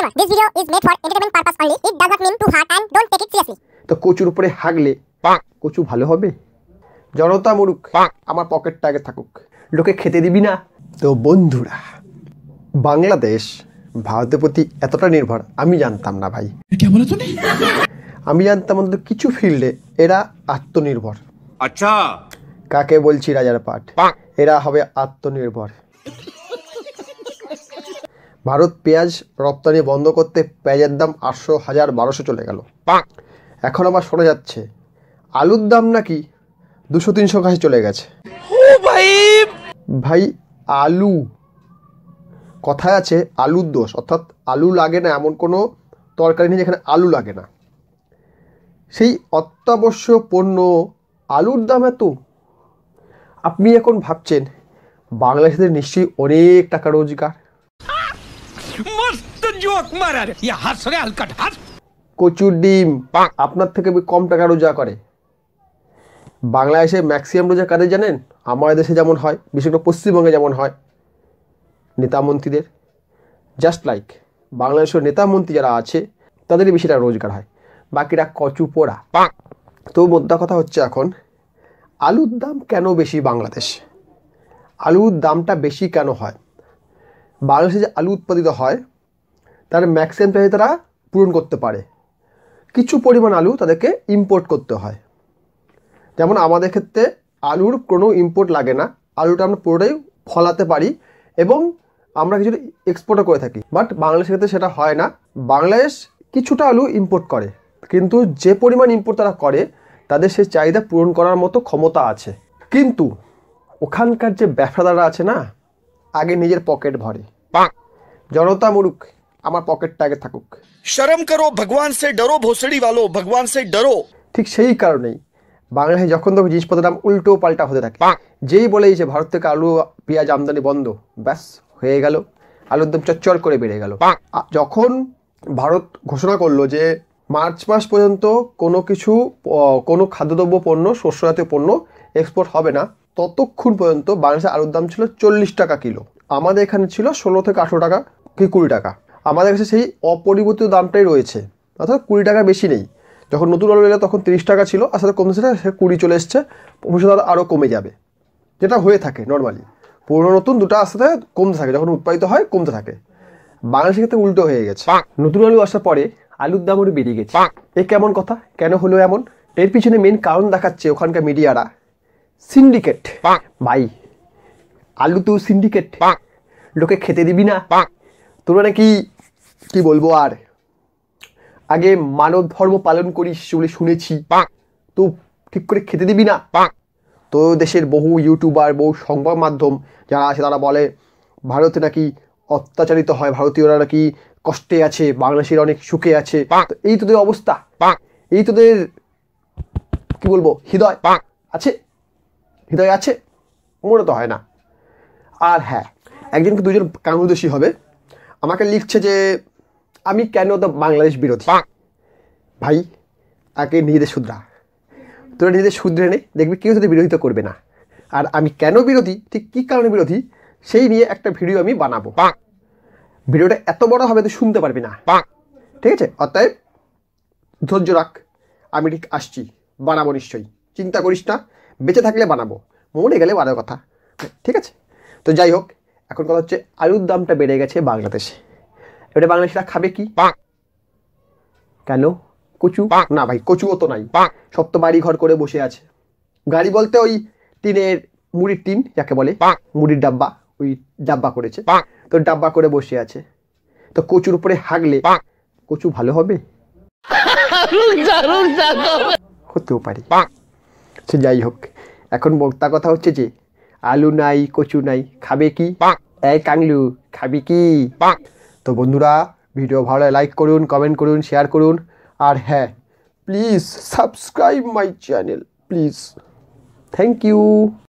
Disclaimer. This video is made for entertainment purpose only. It does not mean to hurt and don't take it seriously. তো কচুর উপরে হাগলে কচু ভালো হবে? জনতা মরুক, আমার পকেটটা আগে থাকুক, লোকে খেতে দিবি না। তো বন্ধুরা, বাংলাদেশ ভারতের প্রতি এতটা নির্ভর আমি জানতাম না ভাই। আমি জানতাম অন্তত কিছু ফিল্ডে এরা আত্মনির্ভর। আচ্ছা, কাকে বলছি? রাজার পাট। এরা হবে আত্মনির্ভর। ভারত পেঁয়াজ রপ্তানি বন্ধ করতে পেঁয়াজের দাম 800, 1000, 1200 চলে গেল। এখন আবার শোনা যাচ্ছে আলুর দাম নাকি 200-300 কাছে চলে গেছে। ভাই আলু, কথায় আছে আলুর দোষ, অর্থাৎ আলু লাগে না এমন কোনো তরকারি নেই যেখানে আলু লাগে না। সেই অত্যাবশ্যক পণ্য আলুর দাম এত। আপনি এখন ভাবছেন বাংলাদেশের নিশ্চয়ই অনেক টাকা রোজগার। কচুর ডিম আপনার থেকে কম টাকা রোজগার করে। বাংলাদেশে ম্যাক্সিমাম রোজগার কাদের জানেন? আমাদের দেশে যেমন হয়, বিশেষ করে পশ্চিমবঙ্গে যেমন হয় নেতা মন্ত্রীদের। জাস্ট লাইক বাংলাদেশের নেতা মন্ত্রী যারা আছে তাদেরই বেশি টাকা রোজগার হয়, বাকিরা কচু পোড়া। তো মোদ্দা কথা হচ্ছে এখন আলুর দাম কেন বেশি বাংলাদেশ? আলুর দামটা বেশি কেন হয়? বাংলাদেশে যে আলু উৎপাদিত হয় তার ম্যাক্সিমাম চাহিদা তারা পূরণ করতে পারে। কিছু পরিমাণ আলু তাদেরকে ইম্পোর্ট করতে হয়। যেমন আমাদের ক্ষেত্রে আলুর কোনো ইম্পোর্ট লাগে না, আলুটা আমরা পুরোটাই ফলাতে পারি এবং আমরা কিছুটা এক্সপোর্টও করে থাকি। বাট বাংলাদেশের ক্ষেত্রে সেটা হয় না। বাংলাদেশ কিছুটা আলু ইম্পোর্ট করে, কিন্তু যে পরিমাণ ইম্পোর্ট তারা করে তাদের সেই চাহিদা পূরণ করার মতো ক্ষমতা আছে। কিন্তু ওখানকার যে ব্যবসাদাররা আছে না, আগে নিজের পকেট ভরে। জনতা মরুক, আমার পকেটটা আগে থাকুক। শরম করো, ভগবান সে ডরো, ভোসড়ি वालो, ভগবান সে ডরো। ঠিক সেই কারণেই বাংলাদেশে যখন তখন জিনিসপত্রের দাম উল্টো পাল্টা হতে থাকে। যেই বলেই যে ভারত থেকে আলু পেঁয়াজ আমদানি বন্ধ, ব্যাস হয়ে গেল, আলুর দাম চচ্চর করে বেড়ে গেল। যখন ভারত ঘোষণা করলো যে মার্চ মাস পর্যন্ত কোনো খাদ্যদ্রব্য পণ্য, শস্যজাতীয় পণ্য এক্সপোর্ট হবে না, ততক্ষণ পর্যন্ত বাংলাদেশের আলুর দাম ছিল 40 টাকা কিলো। আমাদের এখানে ছিল 16 থেকে 18 টাকা কি 20 টাকা। আমাদের কাছে সেই অপরিবর্তিত দামটাই রয়েছে, অর্থাৎ 20 টাকা বেশি নেই। যখন নতুন আলু এলো তখন 30 টাকা ছিল, আস্তে আস্তে কমছে, সে 20 চলে এসছে, ভবিষ্যতে আরও কমে যাবে, যেটা হয়ে থাকে নর্মালি। পুরনো নতুন দুটো আস্তে আস্তে কমতে থাকে, যখন উৎপাদিত হয় কমতে থাকে। বাংলাদেশের ক্ষেত্রে উল্টো হয়ে গেছে। নতুন আলু আসার পরে আলুর দাম ওর বেড়ে গেছে। এ কেমন কথা? কেন হলো এমন? এর পিছনে মেন কারণ দেখাচ্ছে ওখানকার মিডিয়ারা সিন্ডিকেট। ভাই আলু তো সিন্ডিকেট, লোকে খেতে দিবি না। তোরা নাকি কি বলবো, আর আগে মানব ধর্ম পালন করিস বলে শুনেছি, তো ঠিক করে খেতে দিবি না। তো দেশের বহু ইউটিউবার, বহু সংবাদ মাধ্যম যারা আছে তারা বলে ভারতে নাকি অত্যাচারিত হয়, ভারতীয়রা নাকি কষ্টে আছে, বাংলাদেশের অনেক সুখে আছে। এই তোদের অবস্থা, এই তোদের কি বলবো, হৃদয় আছে? হৃদয় আছে? মনে তো হয় না। আর হ্যাঁ, একজনকে দুজন কাঙ্গুদোষী হবে, আমাকে লিখছে যে আমি কেন তো বাংলাদেশ বিরোধী। ভাই আগে নিজেদের শুধরা, তোরা নিজেদের শুধরে নে, দেখবি কেউ তোদের বিরোধিতা করবে না। আর আমি কেন বিরোধী, ঠিক কী কারণে বিরোধী, সেই নিয়ে একটা ভিডিও আমি বানাবো। ভিডিওটা এত বড় হবে তুই শুনতে পারবি না, ঠিক আছে? অতএব ধৈর্য রাখ, আমি ঠিক আসছি, বানাবো নিশ্চয়ই, চিন্তা করিস না। বেঁচে থাকলে বানাবো, মরে গেলে বানার কথা, ঠিক আছে? তো যাই হোক, এখন কথা হচ্ছে আলুর দামটা বেড়ে গেছে বাংলাদেশে। এবারে বাংলাদেশিরা খাবে কি? কেন? কচু না ভাই, কচুও তো নাই, সব তো বাড়ি ঘর করে বসে আছে। গাড়ি বলতে ওই টিনের, মুড়ির টিন যাকে বলে, মুড়ির ডাব্বা, ওই ডাব্বা করেছে, তো ডাব্বা করে বসে আছে। তো কচুর উপরে হাগলে কচু ভালো হবে? হতেও পারে। সে যাই হোক, এখন বক্তা কথা হচ্ছে যে আলু নাই, কচু নাই, খাবে কি? এই কাংলু, খাবি কি? তো বন্ধুরা, ভিডিও ভালো লাগে লাইক করুন, কমেন্ট করুন, শেয়ার করুন, আর হ্যাঁ please subscribe my channel please. Thank you.